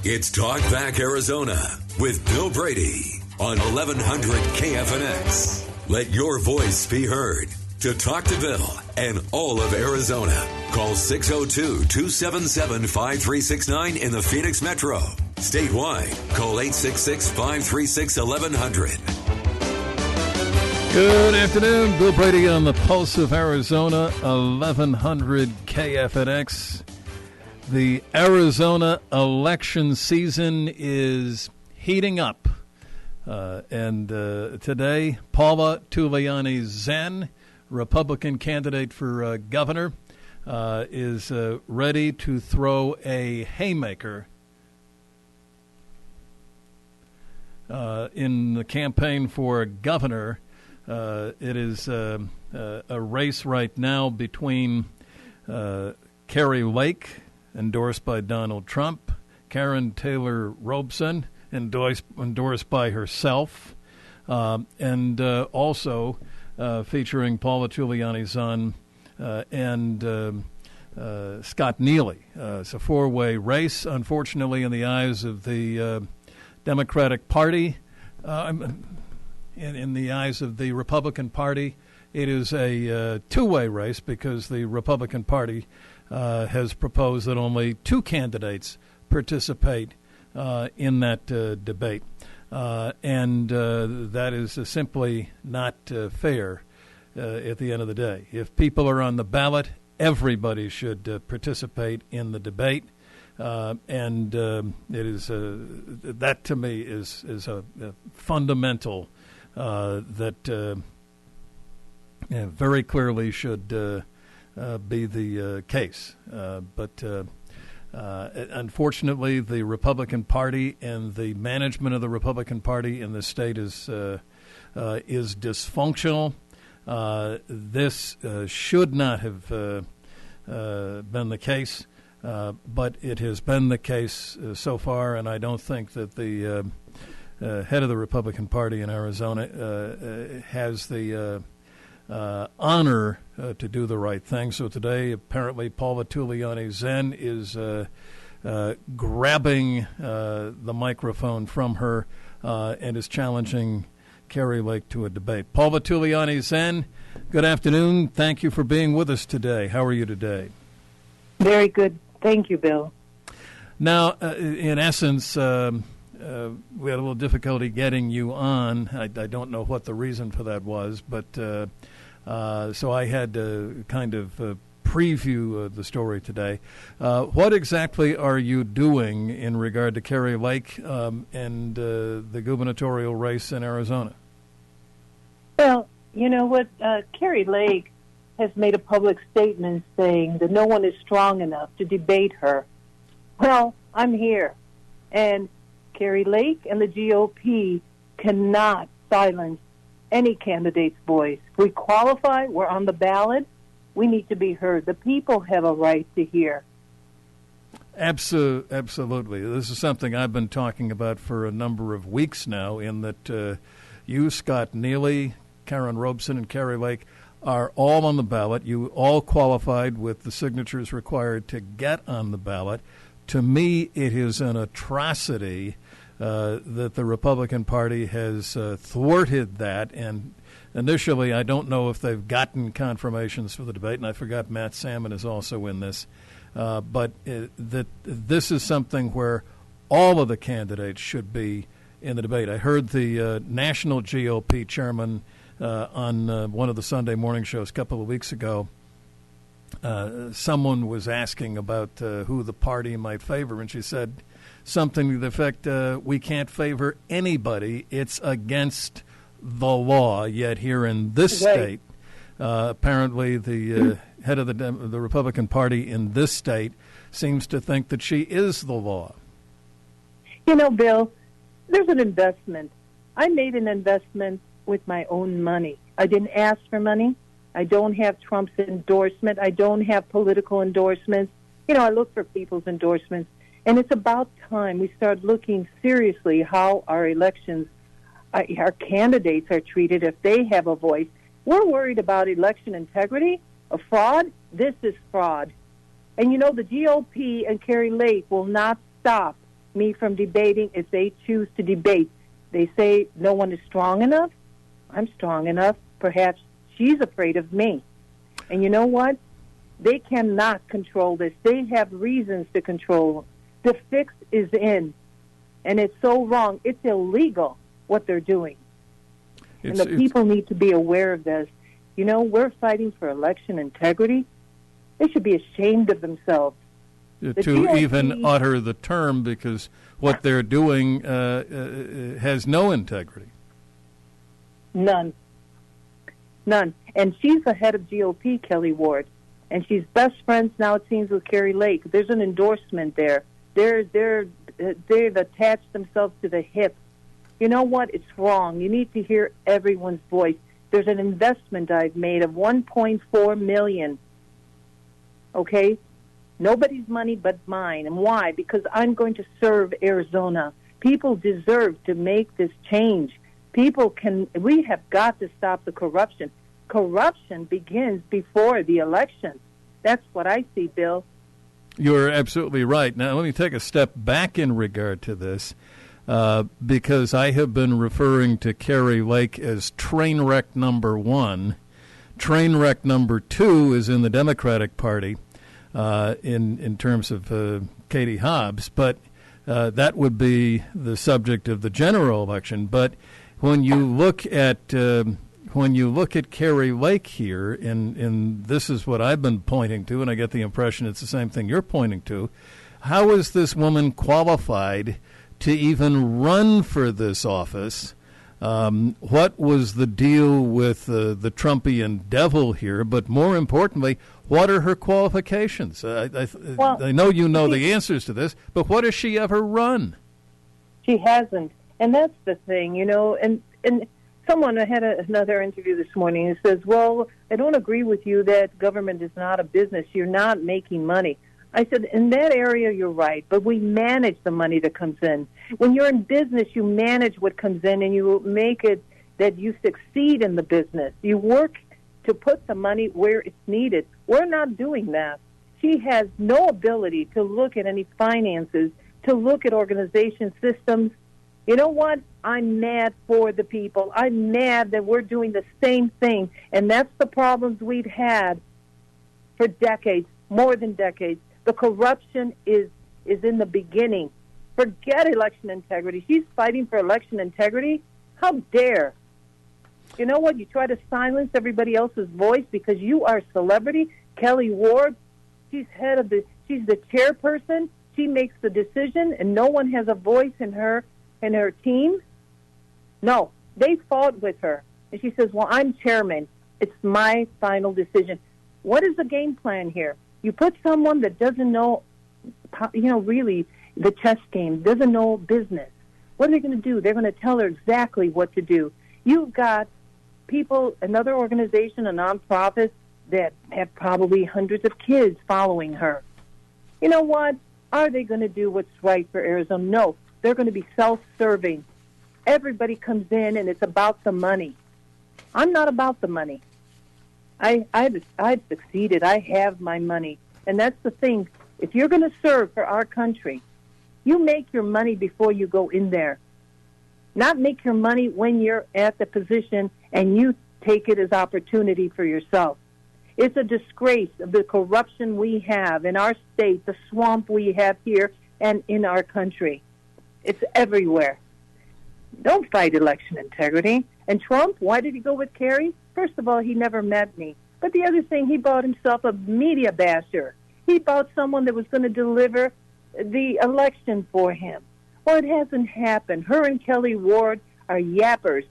It's Talk Back Arizona with Bill Brady on 1100 KFNX. Let your voice be heard. To talk to Bill and all of Arizona, call 602-277-5369 in the Phoenix Metro. Statewide, call 866-536-1100. Good afternoon. Bill Brady on the Pulse of Arizona, 1100 KFNX. The Arizona election season is heating up. And today, Paola Tulliani Zen, Republican candidate for governor, is ready to throw a haymaker in the campaign for governor. It is a race right now between Kari Lake, endorsed by Donald Trump, Karen Taylor Robson, endorsed by herself, and also featuring Paola Tulliani Zen and Scott Neely. It's a four-way race, unfortunately, in the eyes of the Democratic Party. In the eyes of the Republican Party, it is a two-way race because the Republican Party has proposed that only two candidates participate in that debate. And that is simply not fair at the end of the day. If people are on the ballot, everybody should participate in the debate. And it is that to me is a fundamental that very clearly should be the case. But unfortunately, the Republican Party and the management of the Republican Party in the state is dysfunctional. This should not have been the case, but it has been the case so far, and I don't think that the head of the Republican Party in Arizona has the honor to do the right thing. So today, apparently, Paola Tulliani Zen is grabbing the microphone from her and is challenging Kari Lake to a debate. Paola Tulliani Zen, good afternoon. Thank you for being with us today. How are you today? Very good. Thank you, Bill. Now, in essence, we had a little difficulty getting you on. I don't know what the reason for that was, but so I had to kind of preview the story today. What exactly are you doing in regard to Kari Lake and the gubernatorial race in Arizona? Well, you know what? Kari Lake has made a public statement saying that no one is strong enough to debate her. Well, I'm here. And Kari Lake and the GOP cannot silence any candidate's voice. We qualify, we're on the ballot, we need to be heard. The people have a right to hear. Absolutely. This is something I've been talking about for a number of weeks now, in that you, Scott Neely, Karen Robson, and Kari Lake are all on the ballot. You all qualified with the signatures required to get on the ballot. To me, it is an atrocity that the Republican Party has thwarted that. And initially, I don't know if they've gotten confirmations for the debate, and I forgot Matt Salmon is also in this. But that this is something where all of the candidates should be in the debate. I heard the national GOP chairman on one of the Sunday morning shows a couple of weeks ago. Someone was asking about who the party might favor, and she said something to the effect, we can't favor anybody. It's against the law. Yet here in this state, apparently the head of the Republican Party in this state seems to think that she is the law. You know, Bill, there's an investment. I made an investment with my own money. I didn't ask for money. I don't have Trump's endorsement. I don't have political endorsements. You know, I look for people's endorsements. And it's about time we start looking seriously how our elections, our candidates are treated if they have a voice. We're worried about election integrity, a fraud. This is fraud. And, you know, the GOP and Kari Lake will not stop me from debating if they choose to debate. They say no one is strong enough. I'm strong enough. Perhaps she's afraid of me. And you know what? They cannot control this. They have reasons to control. The fix is in. And it's so wrong. It's illegal what they're doing. And the people need to be aware of this. You know, we're fighting for election integrity. They should be ashamed of themselves. To even utter the term, because what they're doing has no integrity. None. And she's the head of GOP, Kelly Ward, and she's best friends now, it seems, with Kari Lake. There's an endorsement there. They've attached themselves to the hip. You know what? It's wrong. You need to hear everyone's voice. There's an investment I've made of $1.4 million. Okay? Nobody's money but mine. And why? Because I'm going to serve Arizona. People deserve to make this change. We have got to stop the corruption. Corruption begins before the election. That's what I see, Bill. You're absolutely right. Now, let me take a step back in regard to this, because I have been referring to Kari Lake as train wreck number one. Train wreck number two is in the Democratic Party. In terms of Katie Hobbs, but that would be the subject of the general election. But when you look at Kari Lake here, and this is what I've been pointing to, and I get the impression it's the same thing you're pointing to. How is this woman qualified to even run for this office? What was the deal with the Trumpian devil here? But more importantly, what are her qualifications? I know you know the answers to this, but what has she ever run? She hasn't. And that's the thing, you know. And someone, I had another interview this morning and says, well, I don't agree with you that government is not a business. You're not making money. I said, in that area, you're right, but we manage the money that comes in. When you're in business, you manage what comes in, and you make it that you succeed in the business. You work to put the money where it's needed. We're not doing that. She has no ability to look at any finances, to look at organization systems. You know what? I'm mad for the people. I'm mad that we're doing the same thing, and that's the problems we've had for decades, more than decades. The corruption is in the beginning. Forget election integrity. She's fighting for election integrity? How dare? You know what? You try to silence everybody else's voice because you are a celebrity. Kelly Ward, she's the chairperson. She makes the decision, and no one has a voice in her team. No, they fought with her. And she says, well, I'm chairman. It's my final decision. What is the game plan here? You put someone that doesn't know, really the chess game, doesn't know business. What are they going to do? They're going to tell her exactly what to do. You've got people, another organization, a nonprofit, that have probably hundreds of kids following her. You know what? Are they going to do what's right for Arizona? No. They're going to be self-serving. Everybody comes in, and it's about the money. I'm not about the money. I've succeeded. I have my money. And that's the thing. If you're going to serve for our country, you make your money before you go in there. Not make your money when you're at the position and you take it as opportunity for yourself. It's a disgrace of the corruption we have in our state, the swamp we have here, and in our country. It's everywhere. Don't fight election integrity. And Trump, why did he go with Kerry? First of all, he never met me. But the other thing, he bought himself a media basher. He bought someone that was going to deliver the election for him. Well, it hasn't happened. Her and Kelly Ward are yappers.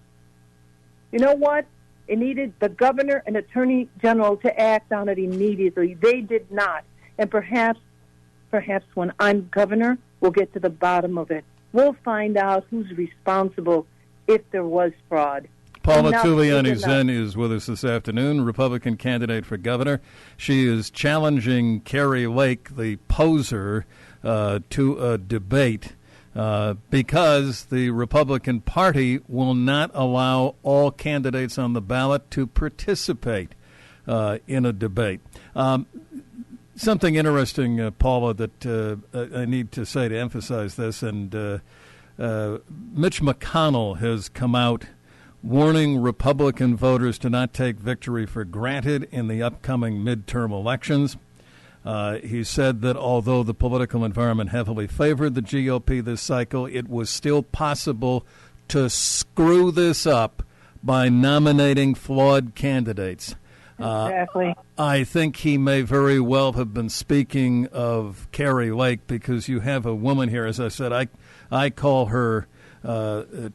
You know what? It needed the governor and attorney general to act on it immediately. They did not. And perhaps when I'm governor, we'll get to the bottom of it. We'll find out who's responsible if there was fraud. Paola Tulliani Zen is with us this afternoon, Republican candidate for governor. She is challenging Kari Lake, the poser, to a debate because the Republican Party will not allow all candidates on the ballot to participate in a debate. Something interesting, Paula, that I need to say to emphasize this, and Mitch McConnell has come out warning Republican voters to not take victory for granted in the upcoming midterm elections. He said that although the political environment heavily favored the GOP this cycle, it was still possible to screw this up by nominating flawed candidates. Exactly. I think he may very well have been speaking of Carrie Lake, because you have a woman here, as I said, I call her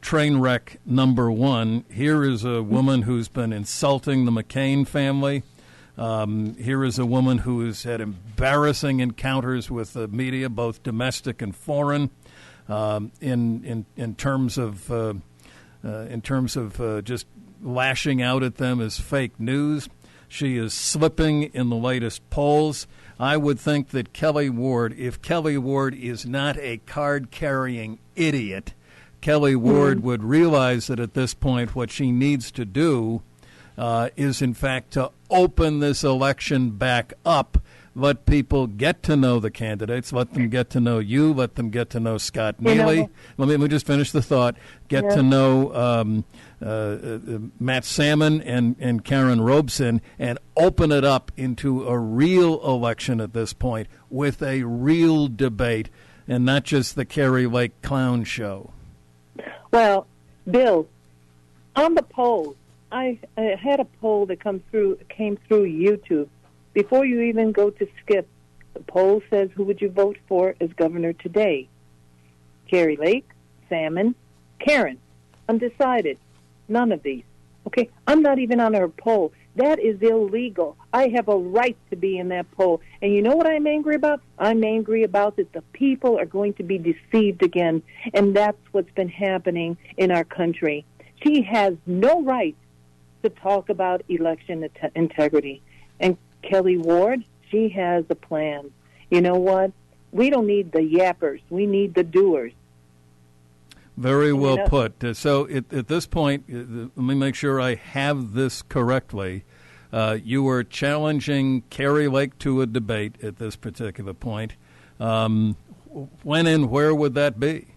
train wreck number one. Here is a woman who's been insulting the McCain family. Here is a woman who has had embarrassing encounters with the media, both domestic and foreign, in terms of just lashing out at them as fake news. She is slipping in the latest polls. I would think that Kelly Ward, if Kelly Ward is not a card-carrying idiot, Kelly Ward would realize that at this point what she needs to do is, in fact, to open this election back up. Let people get to know the candidates. Let them get to know you. Let them get to know Scott Neely. Let me just finish the thought. Get to know Matt Salmon and Karen Robeson, and open it up into a real election at this point with a real debate, and not just the Carrie Lake clown show. Well, Bill, on the polls, I had a poll that came through YouTube. Before you even go to skip, the poll says, who would you vote for as governor today? Carrie Lake, Salmon, Karen. Undecided. None of these. Okay? I'm not even on her poll. That is illegal. I have a right to be in that poll. And you know what I'm angry about? I'm angry about that the people are going to be deceived again. And that's what's been happening in our country. She has no right to talk about election integrity. And Kelly Ward, she has a plan. You know what? We don't need the yappers. We need the doers. Very well put. So at this point, let me make sure I have this correctly. You are challenging Carrie Lake to a debate at this particular point. When and where would that be?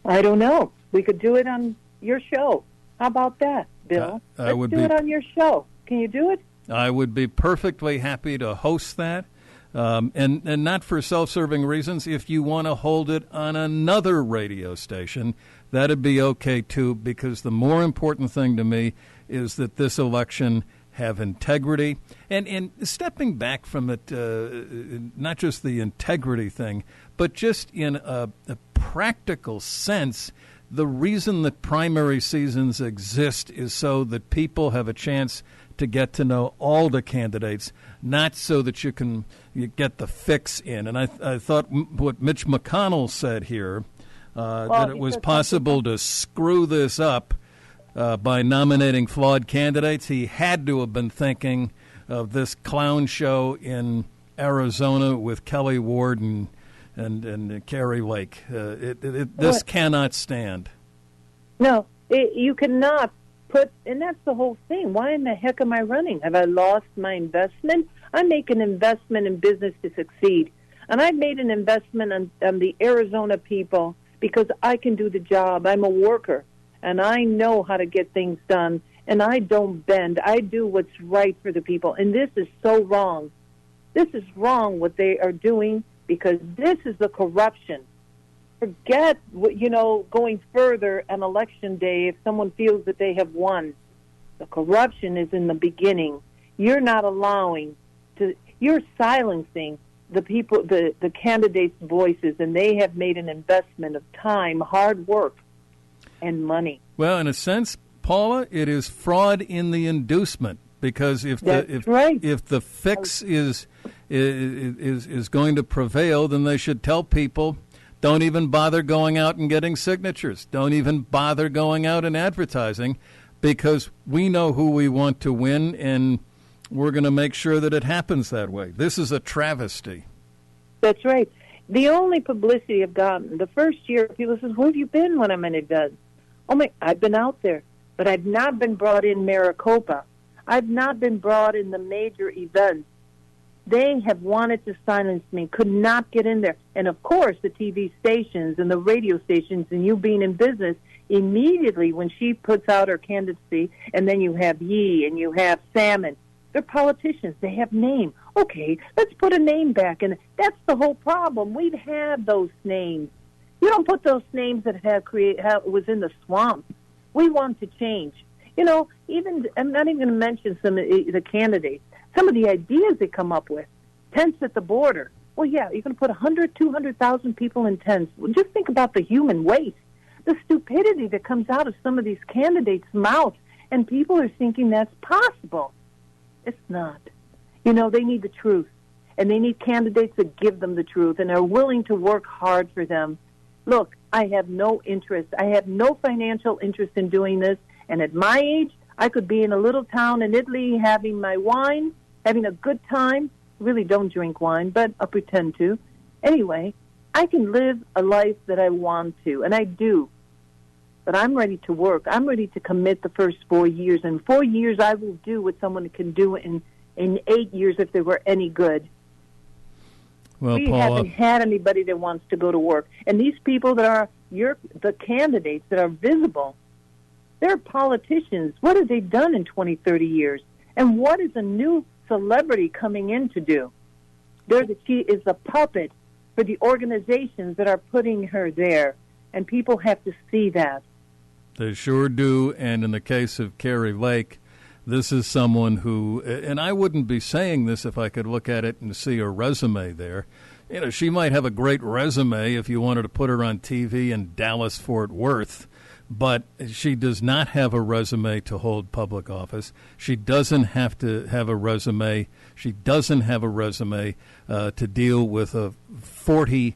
I don't know. We could do it on your show. How about that, Bill? Let's do it on your show. Can you do it? I would be perfectly happy to host that, and not for self-serving reasons. If you want to hold it on another radio station, that'd be okay too, because the more important thing to me is that this election have integrity. And stepping back from it, not just the integrity thing, but just in a practical sense, the reason that primary seasons exist is so that people have a chance to get to know all the candidates, not so that you get the fix in. And I thought what Mitch McConnell said here, that it was possible to screw this up by nominating flawed candidates. He had to have been thinking of this clown show in Arizona with Kelly Ward and Carrie Lake. This cannot stand. No, you cannot. And that's the whole thing. Why in the heck am I running? Have I lost my investment? I make an investment in business to succeed. And I've made an investment on the Arizona people because I can do the job. I'm a worker, and I know how to get things done, and I don't bend. I do what's right for the people. And this is so wrong. This is wrong what they are doing, because this is the corruption. Forget, going further on election day if someone feels that they have won. The corruption is in the beginning. You're not you're silencing the people, the candidates' voices, and they have made an investment of time, hard work, and money. Well, in a sense, Paula, it is fraud in the inducement, because if the fix is going to prevail, then they should tell people, don't even bother going out and getting signatures. Don't even bother going out and advertising, because we know who we want to win, and we're going to make sure that it happens that way. This is a travesty. That's right. The only publicity I've gotten, the first year, people say, where have you been when I'm in events? I've been out there, but I've not been brought in Maricopa. I've not been brought in the major events. They have wanted to silence me, could not get in there. And, of course, the TV stations and the radio stations and you being in business, immediately when she puts out her candidacy, and then you have Yee and you have Salmon, they're politicians. They have name. Okay, let's put a name back. And that's the whole problem. We'd have those names. You don't put those names that was in the swamp. We want to change. You know, even I'm not even going to mention some of the candidates. Some of the ideas they come up with. Tents at the border. Well, yeah, you're going to put 100, 200,000 people in tents. Well, just think about the human waste. The stupidity that comes out of some of these candidates' mouths. And people are thinking that's possible. It's not. You know, they need the truth. And they need candidates that give them the truth and are willing to work hard for them. Look, I have no interest. I have no financial interest in doing this. And at my age, I could be in a little town in Italy having my wine, having a good time. Really don't drink wine, but I'll pretend to. Anyway, I can live a life that I want to, and I do. But I'm ready to work. I'm ready to commit the first 4 years. In 4 years, I will do what someone can do in 8 years if they were any good. Well, we Paula, haven't had anybody that wants to go to work. And these people that are the candidates that are visible, they're politicians. What have they done in 20, 30 years? And what is a new celebrity coming in to do? She is a puppet for the organizations that are putting her there. And people have to see that. They sure do. And in the case of Kari Lake, this is someone who, and I wouldn't be saying this if I could look at it and see a resume there. You know, she might have a great resume if you wanted to put her on TV in Dallas, Fort Worth, but she does not have a resume to hold public office. She doesn't have to have a resume. She doesn't have a resume to deal with a $40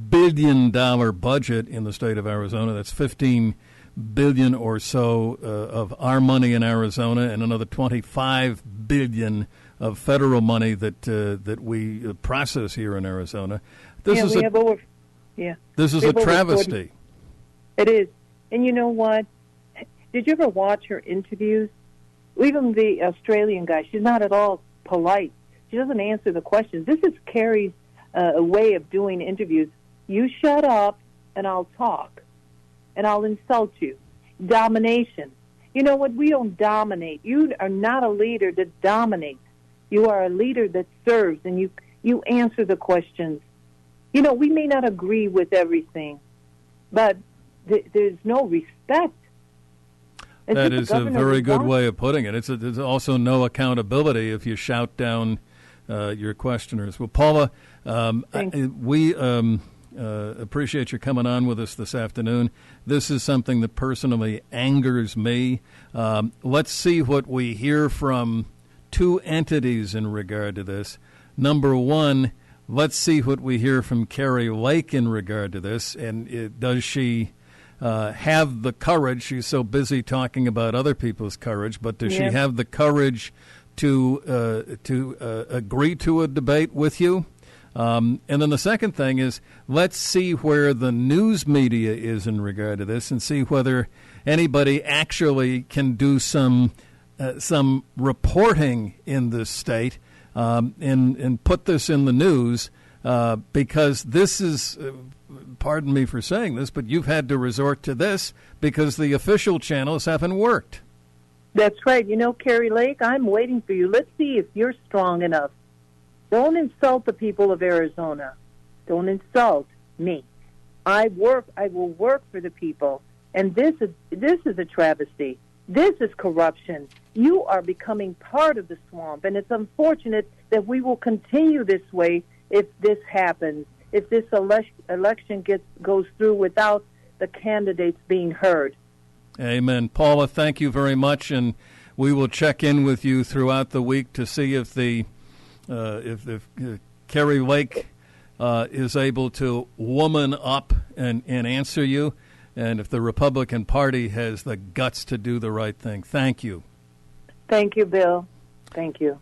billion budget in the state of Arizona. That's $15 billion or so of our money in Arizona, and another $25 billion of federal money that we process here in Arizona. This is a travesty. It is. And you know what? Did you ever watch her interviews? Even the Australian guy, she's not at all polite. She doesn't answer the questions. This is Kari's way of doing interviews. You shut up and I'll talk. And I'll insult you. Domination. You know what? We don't dominate. You are not a leader that dominates. You are a leader that serves, and you answer the questions. You know, we may not agree with everything, but there's no respect. That is a very good way of putting it. There's also no accountability if you shout down your questioners. Well, Paula, we appreciate you coming on with us this afternoon. This is something that personally angers me. Let's see what we hear from two entities in regard to this. Number one, let's see what we hear from Kari Lake in regard to this. And does she have the courage? She's so busy talking about other people's courage, but does she have the courage to agree to a debate with you? And then the second thing is, let's see where the news media is in regard to this and see whether anybody actually can do some reporting in this state and put this in the news because this is, pardon me for saying this, but you've had to resort to this because the official channels haven't worked. That's right. You know, Kari Lake, I'm waiting for you. Let's see if you're strong enough. Don't insult the people of Arizona. Don't insult me. I will work for the people. And this is a travesty. This is corruption. You are becoming part of the swamp, and it's unfortunate that we will continue this way if this happens, if this election goes through without the candidates being heard. Amen. Paula, thank you very much, and we will check in with you throughout the week to see if Kari Lake is able to woman up and answer you, and if the Republican Party has the guts to do the right thing. Thank you. Thank you, Bill. Thank you.